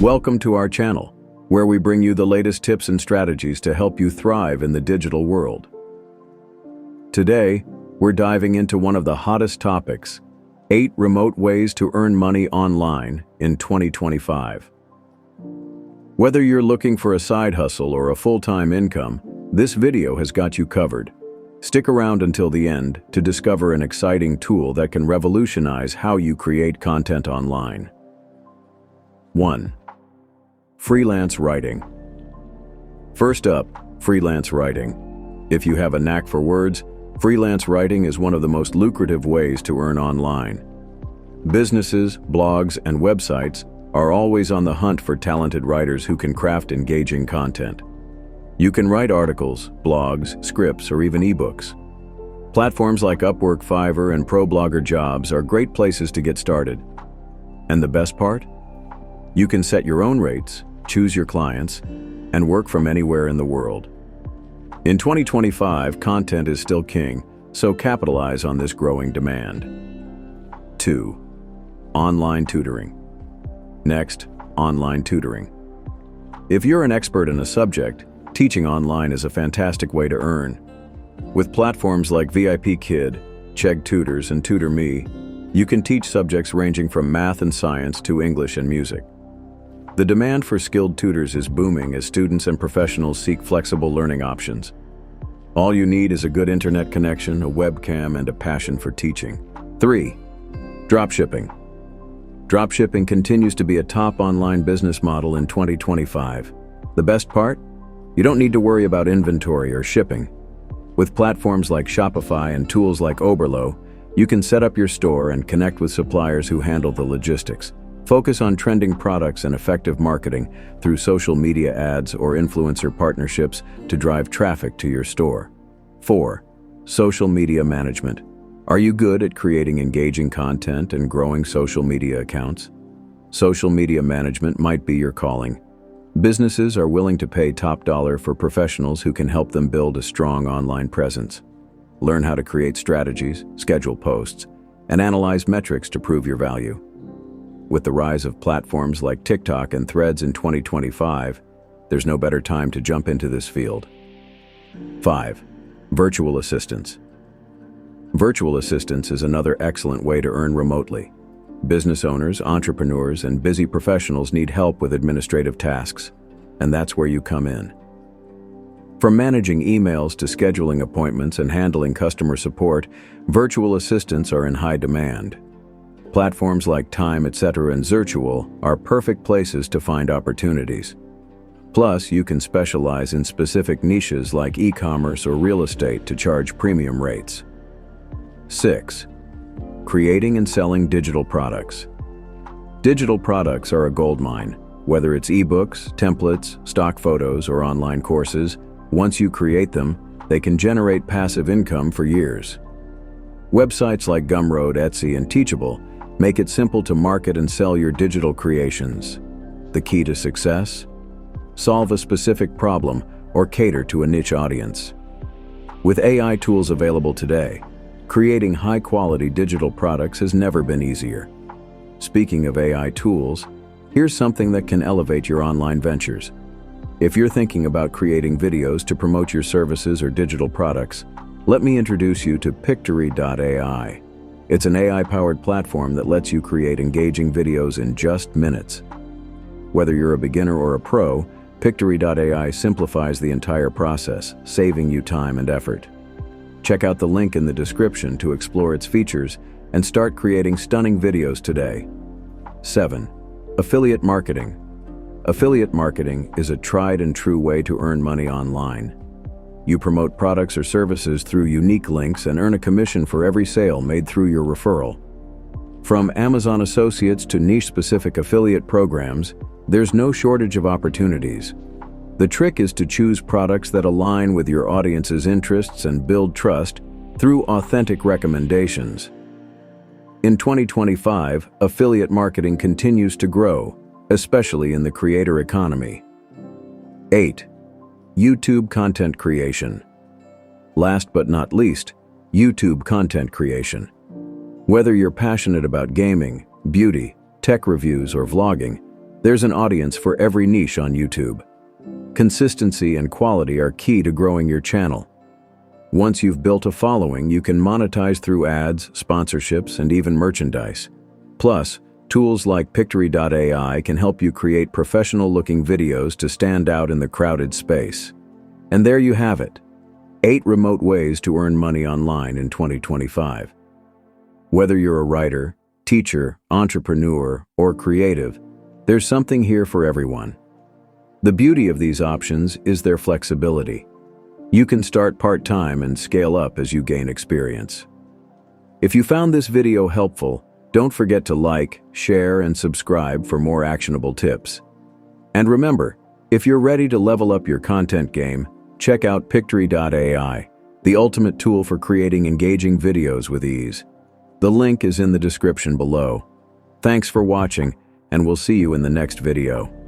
Welcome to our channel, where we bring you the latest tips and strategies to help you thrive in the digital world. Today, we're diving into one of the hottest topics, 8 remote ways to earn money online in 2025. Whether you're looking for a side hustle or a full-time income, this video has got you covered. Stick around until the end to discover an exciting tool that can revolutionize how you create content online. 1. Freelance writing. First up, freelance writing. If you have a knack for words, freelance writing is one of the most lucrative ways to earn online. Businesses, blogs, and websites are always on the hunt for talented writers who can craft engaging content. You can write articles, blogs, scripts, or even ebooks. Platforms like Upwork, Fiverr, and ProBlogger Jobs are great places to get started. And the best part? You can set your own rates, choose your clients, and work from anywhere in the world. In 2025, content is still king, so capitalize on this growing demand. 2. Online tutoring. Next, online tutoring. If you're an expert in a subject, teaching online is a fantastic way to earn. With platforms like VIP Kid, Chegg Tutors, and TutorMe, you can teach subjects ranging from math and science to English and music. The demand for skilled tutors is booming as students and professionals seek flexible learning options. All you need is a good internet connection, a webcam, and a passion for teaching. 3. Dropshipping. Dropshipping continues to be a top online business model in 2025. The best part? You don't need to worry about inventory or shipping. With platforms like Shopify and tools like Oberlo, you can set up your store and connect with suppliers who handle the logistics. Focus on trending products and effective marketing through social media ads or influencer partnerships to drive traffic to your store. 4. Social media management. Are you good at creating engaging content and growing social media accounts? Social media management might be your calling. Businesses are willing to pay top dollar for professionals who can help them build a strong online presence. Learn how to create strategies, schedule posts, and analyze metrics to prove your value. With the rise of platforms like TikTok and Threads in 2025, there's no better time to jump into this field. 5. Virtual assistants. Virtual assistants is another excellent way to earn remotely. Business owners, entrepreneurs, and busy professionals need help with administrative tasks, and that's where you come in. From managing emails to scheduling appointments and handling customer support, virtual assistants are in high demand. Platforms like Time, etc. and Zirtual are perfect places to find opportunities. Plus, you can specialize in specific niches like e-commerce or real estate to charge premium rates. 6. Creating and selling digital products. Digital products are a goldmine. Whether it's ebooks, templates, stock photos, or online courses, once you create them, they can generate passive income for years. Websites like Gumroad, Etsy, and Teachable make it simple to market and sell your digital creations. The key to success? Solve a specific problem or cater to a niche audience. With AI tools available today, creating high-quality digital products has never been easier. Speaking of AI tools, here's something that can elevate your online ventures. If you're thinking about creating videos to promote your services or digital products, let me introduce you to Pictory AI. It's an AI-powered platform that lets you create engaging videos in just minutes. Whether you're a beginner or a pro, Pictory AI simplifies the entire process, saving you time and effort. Check out the link in the description to explore its features and start creating stunning videos today. 7. Affiliate marketing. Affiliate marketing is a tried and true way to earn money online. You promote products or services through unique links and earn a commission for every sale made through your referral. From Amazon Associates to niche-specific affiliate programs, there's no shortage of opportunities. The trick is to choose products that align with your audience's interests and build trust through authentic recommendations. In 2025, affiliate marketing continues to grow, especially in the creator economy. 8. YouTube content creation. Last but not least, YouTube content creation. Whether you're passionate about gaming, beauty, tech reviews, or vlogging, There's an audience for every niche on YouTube. Consistency and quality are key to growing your channel. Once you've built a following, you can monetize through ads, sponsorships, and even merchandise. Plus, tools like Pictory AI can help you create professional-looking videos to stand out in the crowded space. And there you have it. 8 remote ways to earn money online in 2025. Whether you're a writer, teacher, entrepreneur, or creative, there's something here for everyone. The beauty of these options is their flexibility. You can start part-time and scale up as you gain experience. If you found this video helpful, don't forget to like, share, and subscribe for more actionable tips. And remember, if you're ready to level up your content game, check out Pictory AI, the ultimate tool for creating engaging videos with ease. The link is in the description below. Thanks for watching, and we'll see you in the next video.